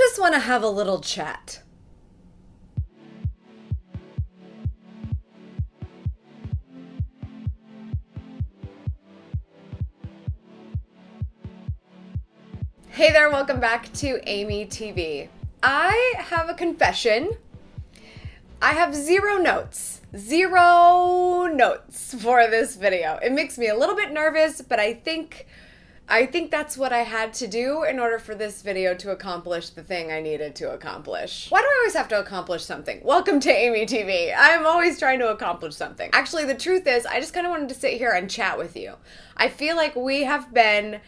just want to have a little chat. Hey there, welcome back to AmyTV. I have a confession. I have zero notes for this video. It makes me a little bit nervous, but I think that's what I had to do in order for this video to accomplish the thing I needed to accomplish. Why do I always have to accomplish something? Welcome to AmyTV. I'm always trying to accomplish something. Actually, the truth is, I just kind of wanted to sit here and chat with you. I feel like we have been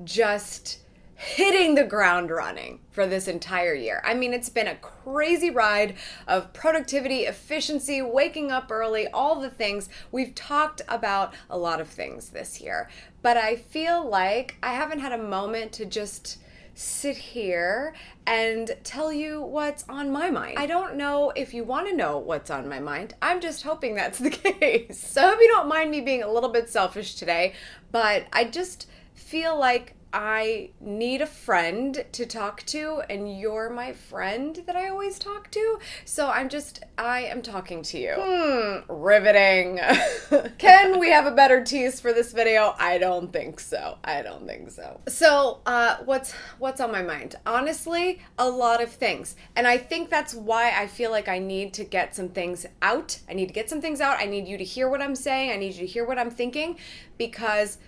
just hitting the ground running for this entire year. I mean, it's been a crazy ride of productivity, efficiency, waking up early, all the things. We've talked about a lot of things this year, but I feel like I haven't had a moment to just sit here and tell you what's on my mind. I don't know if you want to know what's on my mind. I'm just hoping that's the case. So I hope you don't mind me being a little bit selfish today, but I just feel like I need a friend to talk to, and you're my friend that I always talk to. So I am talking to you. Riveting. Can we have a better tease for this video? I don't think so. So, what's on my mind? Honestly, a lot of things. And I think that's why I feel like I need to get some things out. I need you to hear what I'm saying. I need you to hear what I'm thinking, because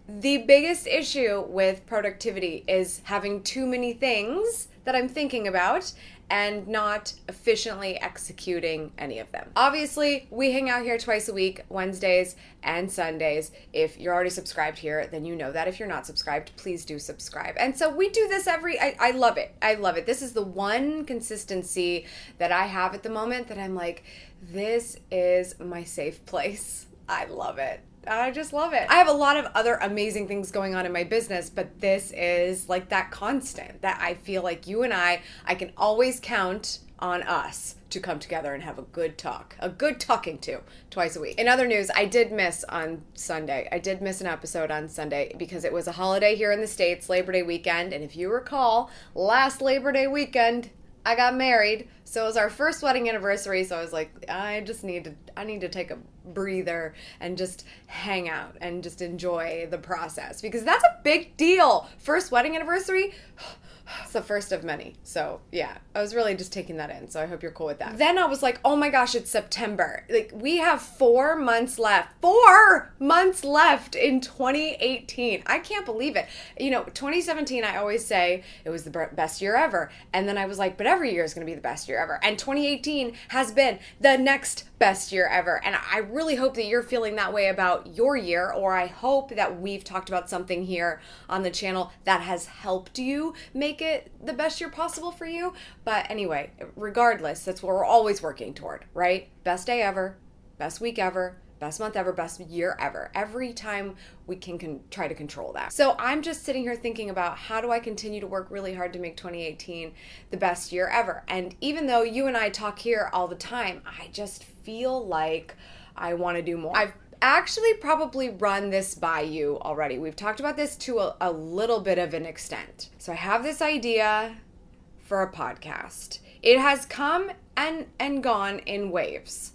the biggest issue with productivity is having too many things that I'm thinking about and not efficiently executing any of them. Obviously, we hang out here twice a week, Wednesdays and Sundays. If you're already subscribed here, then you know that. If you're not subscribed, please do subscribe. And so we do this I love it. I love it. This is the one consistency that I have at the moment that I'm like, this is my safe place. I love it. I just love it. I have a lot of other amazing things going on in my business, but this is like that constant that I feel like you and I can always count on us to come together and have a good talking to twice a week. In other news, I did miss on Sunday. I did miss an episode on Sunday because it was a holiday here in the States, Labor Day weekend. And if you recall, last Labor Day weekend, I got married. So it was our first wedding anniversary. So I was like, I need to take a breather and just hang out and just enjoy the process, because that's a big deal. First wedding anniversary. It's the first of many. So yeah, I was really just taking that in. So I hope you're cool with that. Then I was like, oh my gosh, it's September. Like, we have 4 months left. 4 months left in 2018. I can't believe it. 2017, I always say it was the best year ever. And then I was like, but every year is going to be the best year ever. And 2018 has been the next best year ever. And I really hope that you're feeling that way about your year, or I hope that we've talked about something here on the channel that has helped you make it the best year possible for you. But anyway, regardless, that's what we're always working toward, right? Best day ever, best week ever, best month ever, best year ever. Every time we can try to control that. So I'm just sitting here thinking about, how do I continue to work really hard to make 2018 the best year ever? And even though you and I talk here all the time, I just feel like I want to do more. I've actually probably run this by you already. We've talked about this to a little bit of an extent. So I have this idea for a podcast. It has come and gone in waves.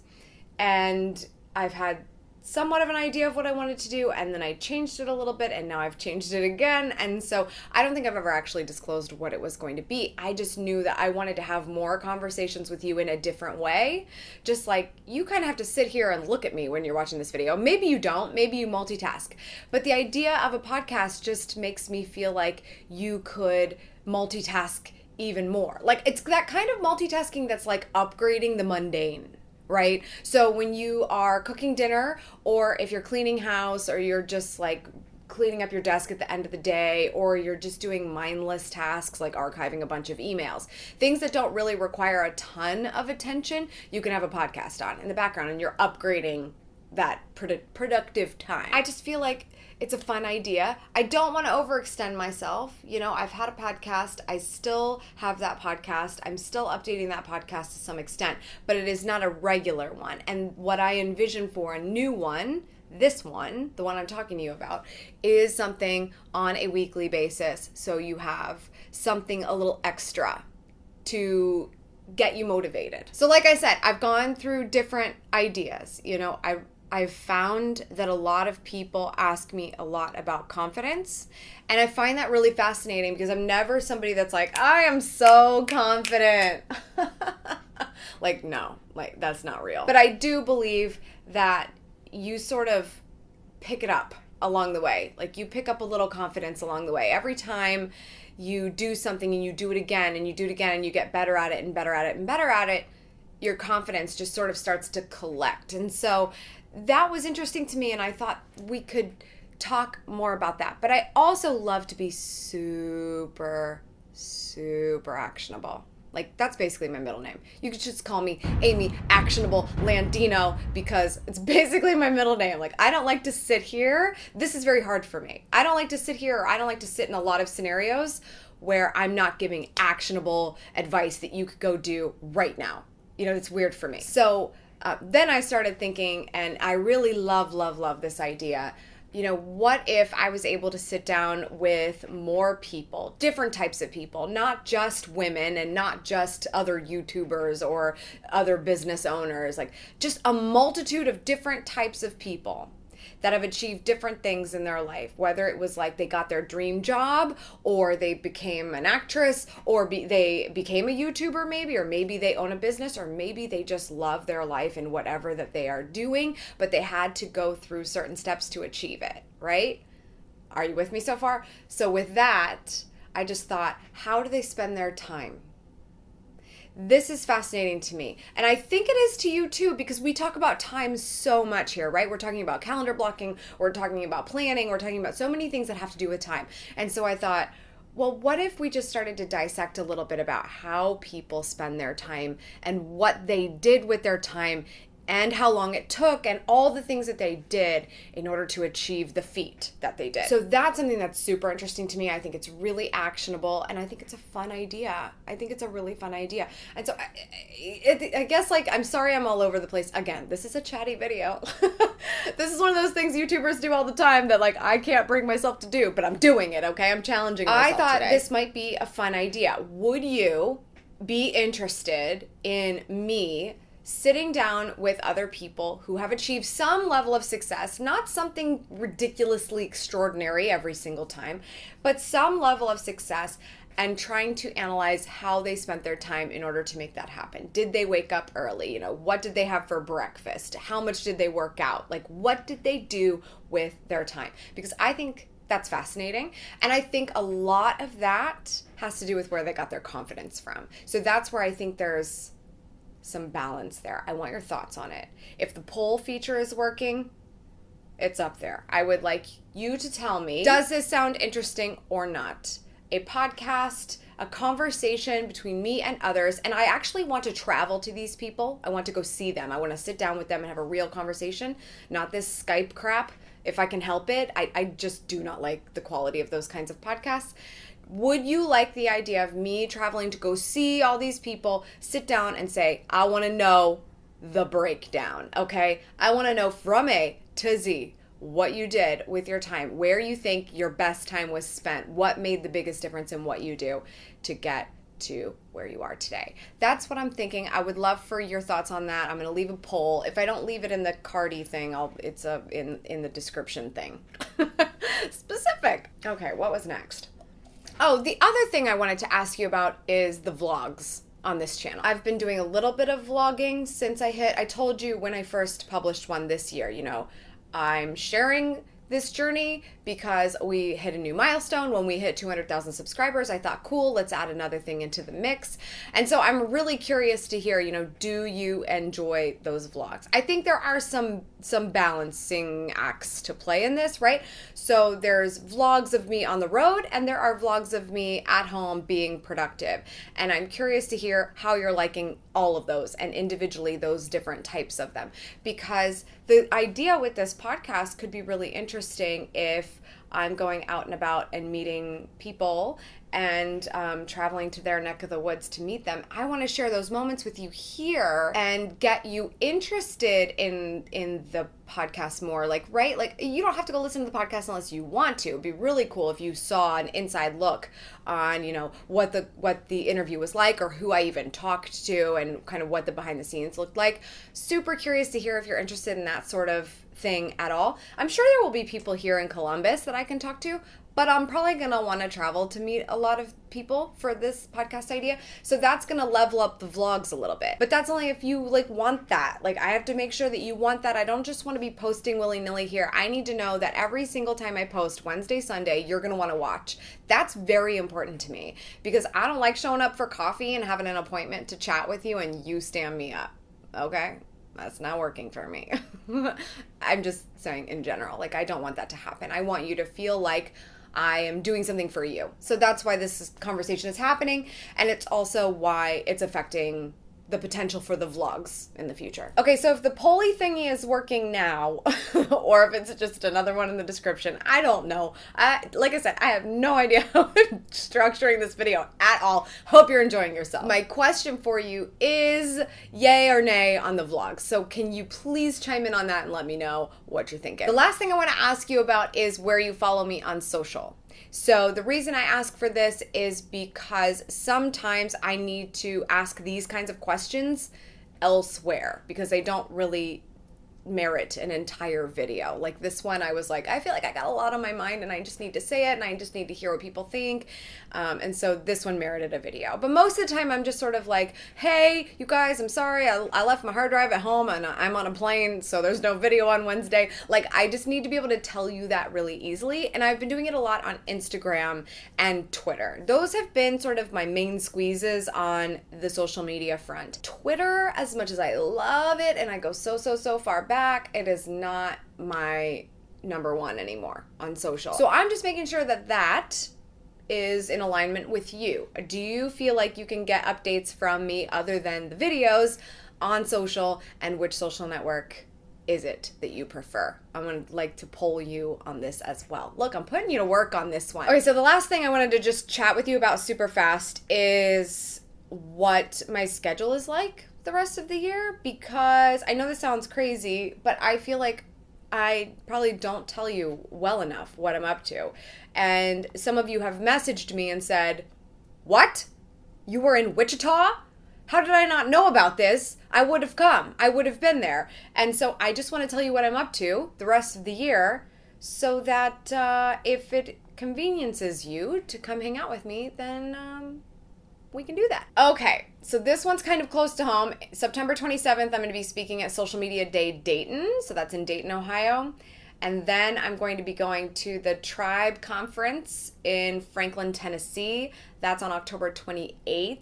And I've had somewhat of an idea of what I wanted to do, and then I changed it a little bit, and now I've changed it again. And so I don't think I've ever actually disclosed what it was going to be. I just knew that I wanted to have more conversations with you in a different way. Just like, you kind of have to sit here and look at me when you're watching this video. Maybe you don't, maybe you multitask. But the idea of a podcast just makes me feel like you could multitask even more. Like, it's that kind of multitasking that's like upgrading the mundane. Right? So when you are cooking dinner, or if you're cleaning house, or you're just like cleaning up your desk at the end of the day, or you're just doing mindless tasks like archiving a bunch of emails, things that don't really require a ton of attention, you can have a podcast on in the background, and you're upgrading that productive time. I just feel like it's a fun idea. I don't want to overextend myself. I've had a podcast. I still have that podcast. I'm still updating that podcast to some extent, but it is not a regular one. And what I envision for a new one, this one, the one I'm talking to you about, is something on a weekly basis. So you have something a little extra to get you motivated. So like I said, I've gone through different ideas. I've found that a lot of people ask me a lot about confidence, and I find that really fascinating because I'm never somebody that's like, I am so confident. Like, no, like that's not real. But I do believe that you sort of pick it up along the way. Like you pick up a little confidence along the way. Every time you do something and you do it again and you do it again and you get better at it and better at it and better at it, your confidence just sort of starts to collect. And so that was interesting to me, and I thought we could talk more about that. But I also love to be super, super actionable. Like, that's basically my middle name. You could just call me Amy Actionable Landino because it's basically my middle name. Like, I don't like to sit here. This is very hard for me. I don't like to sit here, or I don't like to sit in a lot of scenarios where I'm not giving actionable advice that you could go do right now. It's weird for me. So then I started thinking, and I really love this idea. What if I was able to sit down with more people, different types of people, not just women and not just other YouTubers or other business owners, like just a multitude of different types of people that have achieved different things in their life, whether it was like they got their dream job, or they became an actress, or they became a YouTuber maybe, or maybe they own a business, or maybe they just love their life and whatever that they are doing, but they had to go through certain steps to achieve it, right? Are you with me so far? So with that, I just thought, how do they spend their time? This is fascinating to me. And I think it is to you too, because we talk about time so much here, right? We're talking about calendar blocking, we're talking about planning, we're talking about so many things that have to do with time. And so I thought, well, what if we just started to dissect a little bit about how people spend their time and what they did with their time and how long it took and all the things that they did in order to achieve the feat that they did. So that's something that's super interesting to me. I think it's really actionable, and I think it's a fun idea. I think it's a really fun idea. And so I guess, like, I'm sorry I'm all over the place. Again, this is a chatty video. This is one of those things YouTubers do all the time that, like, I can't bring myself to do, but I'm doing it, okay? I'm challenging myself I thought today. This might be a fun idea. Would you be interested in me sitting down with other people who have achieved some level of success, not something ridiculously extraordinary every single time, but some level of success, and trying to analyze how they spent their time in order to make that happen? Did they wake up early? What did they have for breakfast? How much did they work out? Like, what did they do with their time? Because I think that's fascinating. And I think a lot of that has to do with where they got their confidence from. So that's where I think there's some balance there. I want your thoughts on it. If the poll feature is working, it's up there. I would like you to tell me, does this sound interesting or not? A podcast, a conversation between me and others, and I actually want to travel to these people. I want to go see them. I want to sit down with them and have a real conversation, not this Skype crap. If I can help it, I just do not like the quality of those kinds of podcasts. Would you like the idea of me traveling to go see all these people, sit down and say, I want to know the breakdown, okay? I want to know from A to Z what you did with your time, where you think your best time was spent, what made the biggest difference in what you do to get to where you are today. That's what I'm thinking. I would love for your thoughts on that. I'm going to leave a poll. If I don't leave it in the cardy thing, it's in the description thing. Specific. Okay, what was next? Oh, the other thing I wanted to ask you about is the vlogs on this channel. I've been doing a little bit of vlogging since I told you when I first published one this year, I'm sharing this journey because we hit a new milestone. When we hit 200,000 subscribers, I thought, cool, let's add another thing into the mix. And so I'm really curious to hear, do you enjoy those vlogs? I think there are some balancing acts to play in this, right? So there's vlogs of me on the road, and there are vlogs of me at home being productive. And I'm curious to hear how you're liking all of those, and individually those different types of them. Because the idea with this podcast could be really interesting if I'm going out and about and meeting people and traveling to their neck of the woods to meet them. I want to share those moments with you here and get you interested in the podcast more. Like, right? Like, you don't have to go listen to the podcast unless you want to. It'd be really cool if you saw an inside look on, you know, what the interview was like, or who I even talked to, and kind of what the behind the scenes looked like. Super curious to hear if you're interested in that sort of thing at all. I'm sure there will be people here in Columbus that I can talk to, but I'm probably going to want to travel to meet a lot of people for this podcast idea. So that's going to level up the vlogs a little bit. But that's only if you like want that. Like, I have to make sure that you want that. I don't just want to be posting willy-nilly here. I need to know that every single time I post, Wednesday, Sunday, you're going to want to watch. That's very important to me, because I don't like showing up for coffee and having an appointment to chat with you and you stand me up. Okay? That's not working for me. I'm just saying in general, like, I don't want that to happen. I want you to feel like I am doing something for you. So that's why this conversation is happening, and it's also why it's affecting the potential for the vlogs in the future. Okay, so if the Polly thingy is working now, or if it's just another one in the description, I don't know. Like I said, I have no idea how I'm structuring this video at all. Hope you're enjoying yourself. My question for you is yay or nay on the vlogs. So can you please chime in on that and let me know what you're thinking? The last thing I want to ask you about is where you follow me on social. So the reason I ask for this is because sometimes I need to ask these kinds of questions elsewhere because they don't really merit an entire video. Like this one, I was like, I feel like I got a lot on my mind and I just need to say it and I just need to hear what people think. And so this one merited a video. But most of the time I'm just sort of like, hey, you guys, I'm sorry. I left my hard drive at home and I'm on a plane, so there's no video on Wednesday. Like, I just need to be able to tell you that really easily. And I've been doing it a lot on Instagram and Twitter. Those have been sort of my main squeezes on the social media front. Twitter, as much as I love it and I go so far back, it is not my number one anymore on social. So I'm just making sure that that is in alignment with you. Do you feel like you can get updates from me other than the videos on social, and which social network is it that you prefer? I'm going to like to poll you on this as well. Look, I'm putting you to work on this one. Okay, so the last thing I wanted to just chat with you about super fast is what my schedule is like the rest of the year, because I know this sounds crazy, but I feel like I probably don't tell you well enough what I'm up to. And some of you have messaged me and said, what? You were in Wichita? How did I not know about this? I would have come. I would have been there. And so I just want to tell you what I'm up to the rest of the year, so that if it conveniences you to come hang out with me, then we can do that. Okay, so this one's kind of close to home. September 27th, I'm going to be speaking at Social Media Day Dayton. So that's in Dayton, Ohio. And then I'm going to be going to the Tribe Conference in Franklin, Tennessee. That's on October 28th.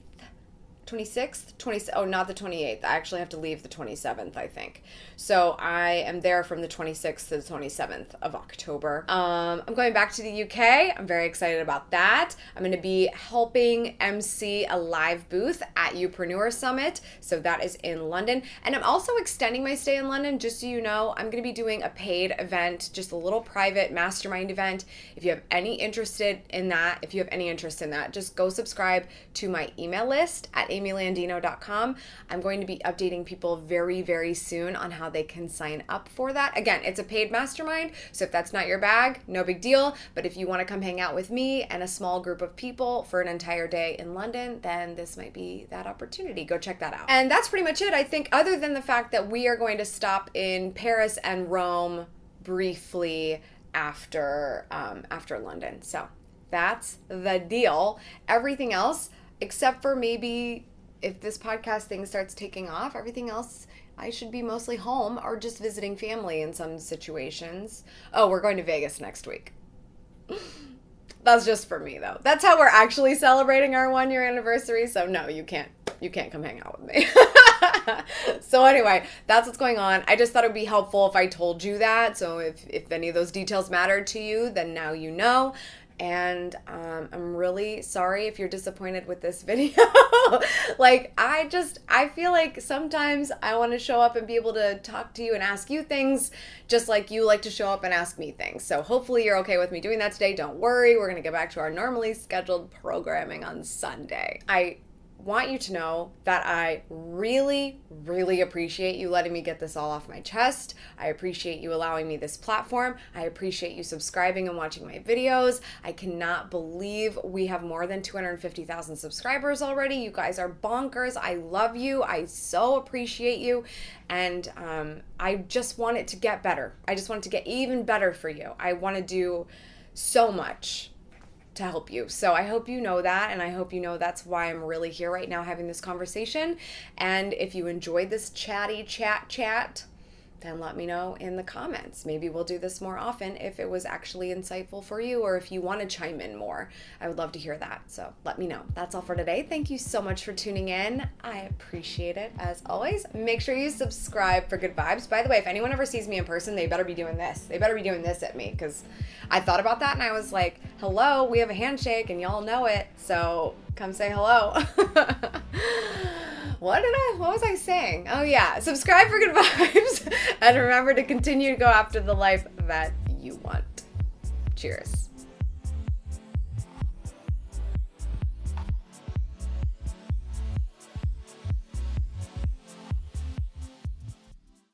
26th? Oh, not the 28th. I actually have to leave the 27th, I think. So I am there from the 26th to the 27th of October. I'm going back to the UK. I'm very excited about that. I'm going to be helping MC a live booth at Upreneur Summit. So that is in London. And I'm also extending my stay in London, just so you know. I'm going to be doing a paid event, just a little private mastermind event. If you have any interest in that, just go subscribe to my email list at amylandino.com. I'm going to be updating people very, very soon on how they can sign up for that. Again, it's a paid mastermind, so if that's not your bag, no big deal. But if you want to come hang out with me and a small group of people for an entire day in London, then this might be that opportunity. Go check that out. And that's pretty much it, I think, other than the fact that we are going to stop in Paris and Rome briefly after London. So that's the deal. Everything else, except for maybe if this podcast thing starts taking off, everything else, I should be mostly home or just visiting family in some situations. Oh, we're going to Vegas next week. That's just for me, though. That's how we're actually celebrating our 1-year anniversary. So no, you can't come hang out with me. So anyway, that's what's going on. I just thought it would be helpful if I told you that. So if any of those details mattered to you, then now you know. And I'm really sorry if you're disappointed with this video. Like, I feel like sometimes I want to show up and be able to talk to you and ask you things just like you like to show up and ask me things. So hopefully you're okay with me doing that today. Don't worry, we're going to get back to our normally scheduled programming on Sunday. I want you to know that I really, really appreciate you letting me get this all off my chest. I appreciate you allowing me this platform. I appreciate you subscribing and watching my videos. I cannot believe we have more than 250,000 subscribers already. You guys are bonkers. I love you. I so appreciate you. And I just want it to get better. I just want it to get even better for you. I want to do so much to help you. So I hope you know that, and I hope you know that's why I'm really here right now having this conversation. And if you enjoyed this chatty chat, then let me know in the comments. Maybe we'll do this more often if it was actually insightful for you, or if you want to chime in more. I would love to hear that. So let me know. That's all for today. Thank you so much for tuning in. I appreciate it as always. Make sure you subscribe for good vibes. By the way, if anyone ever sees me in person, they better be doing this. They better be doing this at me, because I thought about that and I was like, hello, we have a handshake and y'all know it. So come say hello. What was I saying? Oh yeah, subscribe for good vibes and remember to continue to go after the life that you want. Cheers.